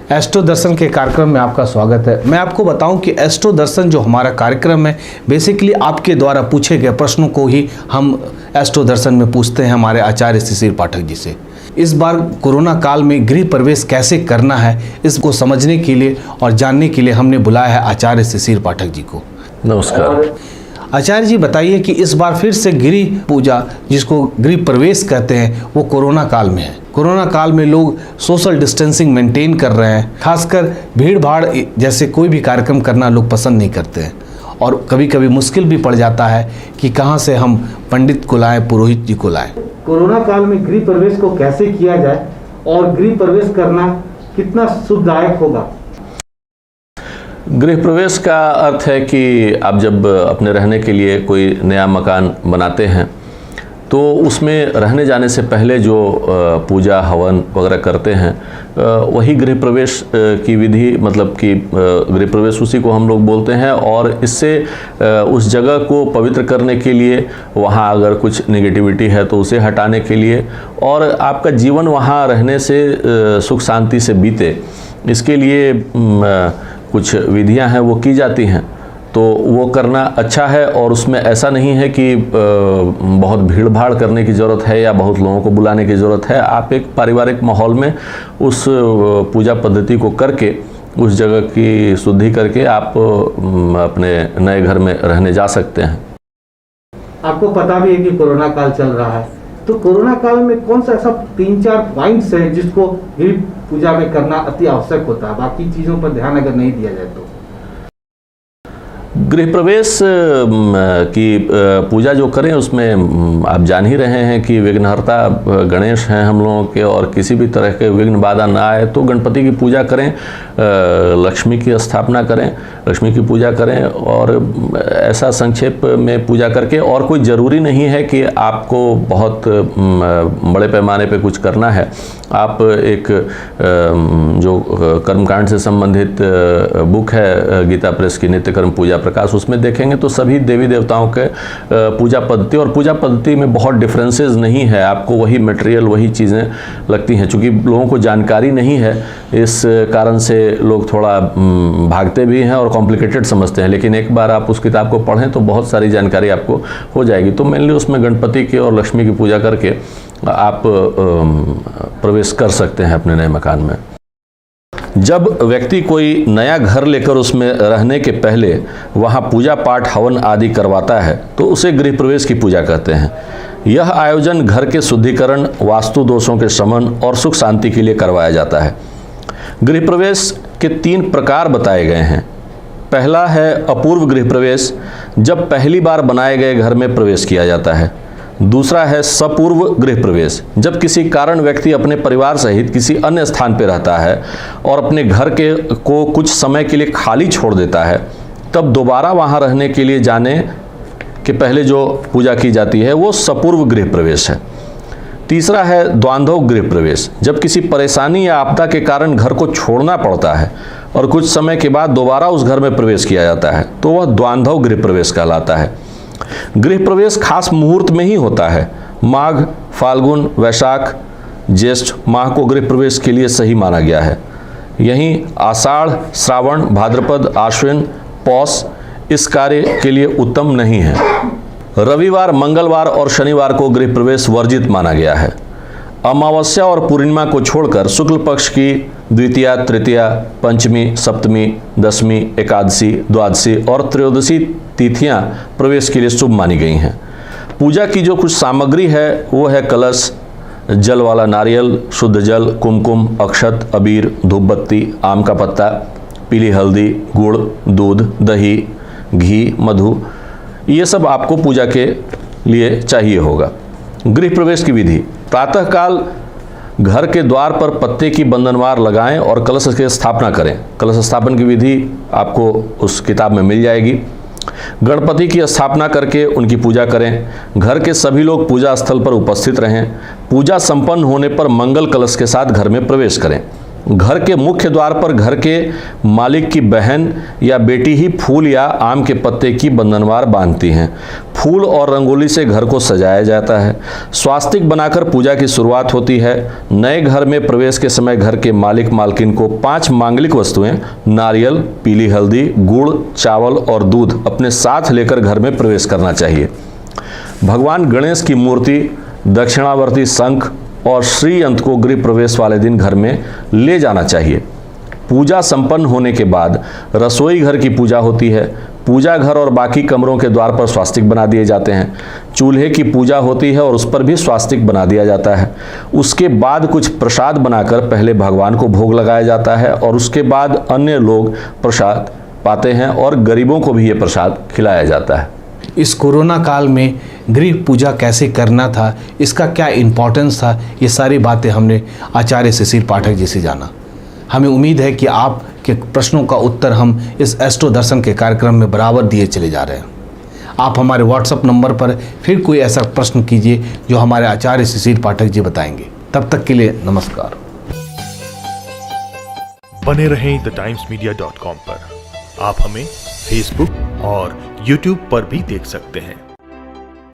Astro दर्शन के कार्यक्रम में आपका स्वागत है। मैं आपको बताऊं कि एस्ट्रो दर्शन जो हमारा कार्यक्रम है, बेसिकली आपके द्वारा पूछे गए प्रश्नों को ही हम एस्ट्रो दर्शन में पूछते हैं हमारे आचार्य शिशिर पाठक जी से। इस बार कोरोना काल में गृह प्रवेश कैसे करना है, इसको समझने के लिए और जानने के लिए हमने बुलाया है आचार्य शिशिर पाठक जी को। नमस्कार आचार्य जी, बताइए कि इस बार फिर से गृह पूजा, जिसको गृह प्रवेश कहते हैं, वो कोरोना काल में है। कोरोना काल में लोग सोशल डिस्टेंसिंग मेंटेन कर रहे हैं। खासकर भीड़ भाड़ जैसे कोई भी कार्यक्रम करना लोग पसंद नहीं करते हैं, और कभी कभी मुश्किल भी पड़ जाता है कि कहाँ से हम पंडित को लाएं, पुरोहित जी को लाएं। कोरोना काल में गृह प्रवेश को कैसे किया जाए और गृह प्रवेश करना कितना शुभदायक होगा? गृह प्रवेश का अर्थ है कि आप जब अपने रहने के लिए कोई नया मकान बनाते हैं तो उसमें रहने जाने से पहले जो पूजा हवन वगैरह करते हैं, वही गृह प्रवेश की विधि, मतलब कि गृह प्रवेश उसी को हम लोग बोलते हैं। और इससे उस जगह को पवित्र करने के लिए, वहाँ अगर कुछ नेगेटिविटी है तो उसे हटाने के लिए, और आपका जीवन वहाँ रहने से सुख शांति से बीते, इसके लिए कुछ विधियां हैं वो की जाती हैं। तो वो करना अच्छा है, और उसमें ऐसा नहीं है कि बहुत भीड़ भाड़ करने की ज़रूरत है या बहुत लोगों को बुलाने की ज़रूरत है। आप एक पारिवारिक माहौल में उस पूजा पद्धति को करके, उस जगह की शुद्धि करके आप अपने नए घर में रहने जा सकते हैं। आपको पता भी है कि कोरोना काल चल रहा है, तो कोरोना काल में कौन सा ऐसा 3-4 पॉइंट्स है जिसको गृह पूजा में करना अति आवश्यक होता है, बाकी चीज़ों पर ध्यान अगर नहीं दिया जाए तो? गृह प्रवेश की पूजा जो करें उसमें आप जान ही रहे हैं कि विघ्नहर्ता गणेश हैं हम लोगों के, और किसी भी तरह के विघ्न बाधा ना आए तो गणपति की पूजा करें, लक्ष्मी की स्थापना करें, लक्ष्मी की पूजा करें। और ऐसा संक्षेप में पूजा करके, और कोई ज़रूरी नहीं है कि आपको बहुत बड़े पैमाने पे कुछ करना है। आप एक जो कर्मकांड से संबंधित बुक है गीता प्रेस की, नित्य कर्म पूजा प्रकाश, उसमें देखेंगे तो सभी देवी देवताओं के पूजा पद्धति, और पूजा पद्धति में बहुत डिफरेंसेस नहीं है। आपको वही मटेरियल, वही चीज़ें लगती हैं। चूँकि लोगों को जानकारी नहीं है, इस कारण से लोग थोड़ा भागते भी हैं और कॉम्प्लिकेटेड समझते हैं। लेकिन एक बार आप उस किताब को पढ़ें तो बहुत सारी जानकारी आपको हो जाएगी। तो मेनली उसमें गणपति की और लक्ष्मी की पूजा करके आप प्रवेश कर सकते हैं अपने नए मकान में। जब व्यक्ति कोई नया घर लेकर उसमें रहने के पहले वहाँ पूजा पाठ हवन आदि करवाता है तो उसे गृह प्रवेश की पूजा कहते हैं। यह आयोजन घर के शुद्धिकरण, वास्तु दोषों के शमन और सुख शांति के लिए करवाया जाता है। गृह प्रवेश के 3 प्रकार बताए गए हैं। पहला है अपूर्व गृह प्रवेश, जब पहली बार बनाए गए घर में प्रवेश किया जाता है। दूसरा है सपूर्व गृह प्रवेश, जब किसी कारण व्यक्ति अपने परिवार सहित किसी अन्य स्थान पर रहता है और अपने घर को कुछ समय के लिए खाली छोड़ देता है, तब दोबारा वहां रहने के लिए जाने के पहले जो पूजा की जाती है वो सपूर्व गृह प्रवेश है। तीसरा है द्वांद्व गृह प्रवेश, जब किसी परेशानी या आपदा के कारण घर को छोड़ना पड़ता है और कुछ समय के बाद दोबारा उस घर में प्रवेश किया जाता है, तो वह द्वांद्व गृह प्रवेश कहलाता है। गृह प्रवेश खास मुहूर्त में ही होता है। माघ, फाल्गुन, वैशाख, ज्येष्ठ माह को गृह प्रवेश के लिए सही माना गया है। यहीं आषाढ़, श्रावण, भाद्रपद, आश्विन, पौष इस कार्य के लिए उत्तम नहीं है। रविवार, मंगलवार और शनिवार को गृह प्रवेश वर्जित माना गया है। अमावस्या और पूर्णिमा को छोड़कर शुक्ल पक्ष की द्वितीया, तृतीया, पंचमी, सप्तमी, दशमी, एकादशी, द्वादशी और त्रयोदशी तिथियां प्रवेश के लिए शुभ मानी गई हैं। पूजा की जो कुछ सामग्री है वो है कलश, जल वाला नारियल, शुद्ध जल, कुमकुम, अक्षत, अबीर, धूप बत्ती, आम का पत्ता, पीली हल्दी, गुड़, दूध, दही, घी, मधु, ये सब आपको पूजा के लिए चाहिए होगा। गृह प्रवेश की विधि: प्रातःकाल घर के द्वार पर पत्ते की बंधनवार लगाएं और कलश की स्थापना करें। कलश स्थापन की विधि आपको उस किताब में मिल जाएगी। गणपति की स्थापना करके उनकी पूजा करें। घर के सभी लोग पूजा स्थल पर उपस्थित रहें। पूजा संपन्न होने पर मंगल कलश के साथ घर में प्रवेश करें। घर के मुख्य द्वार पर घर के मालिक की बहन या बेटी ही फूल या आम के पत्ते की बंधनवार बांधती हैं। फूल और रंगोली से घर को सजाया जाता है। स्वास्तिक बनाकर पूजा की शुरुआत होती है। नए घर में प्रवेश के समय घर के मालिक मालकिन को 5 मांगलिक वस्तुएं नारियल, पीली हल्दी, गुड़, चावल और दूध अपने साथ लेकर घर में प्रवेश करना चाहिए। भगवान गणेश की मूर्ति, दक्षिणावर्ती शंख और श्रीयंत्र को गृह प्रवेश वाले दिन घर में ले जाना चाहिए। पूजा संपन्न होने के बाद रसोई घर की पूजा होती है। पूजा घर और बाकी कमरों के द्वार पर स्वास्तिक बना दिए जाते हैं। चूल्हे की पूजा होती है और उस पर भी स्वास्तिक बना दिया जाता है। उसके बाद कुछ प्रसाद बनाकर पहले भगवान को भोग लगाया जाता है और उसके बाद अन्य लोग प्रसाद पाते हैं और गरीबों को भी ये प्रसाद खिलाया जाता है। इस कोरोना काल में गृह पूजा कैसे करना था, इसका क्या इम्पोर्टेंस था, ये सारी बातें हमने आचार्य शिशिर पाठक जी से जाना। हमें उम्मीद है कि आपके प्रश्नों का उत्तर हम इस एस्ट्रो दर्शन के कार्यक्रम में बराबर दिए चले जा रहे हैं। आप हमारे व्हाट्सएप नंबर पर फिर कोई ऐसा प्रश्न कीजिए जो हमारे आचार्य शिशिर पाठक जी बताएंगे। तब तक के लिए नमस्कार। बने रहें thetimesmedia.com पर। आप हमें फेसबुक और यूट्यूब पर भी देख सकते हैं।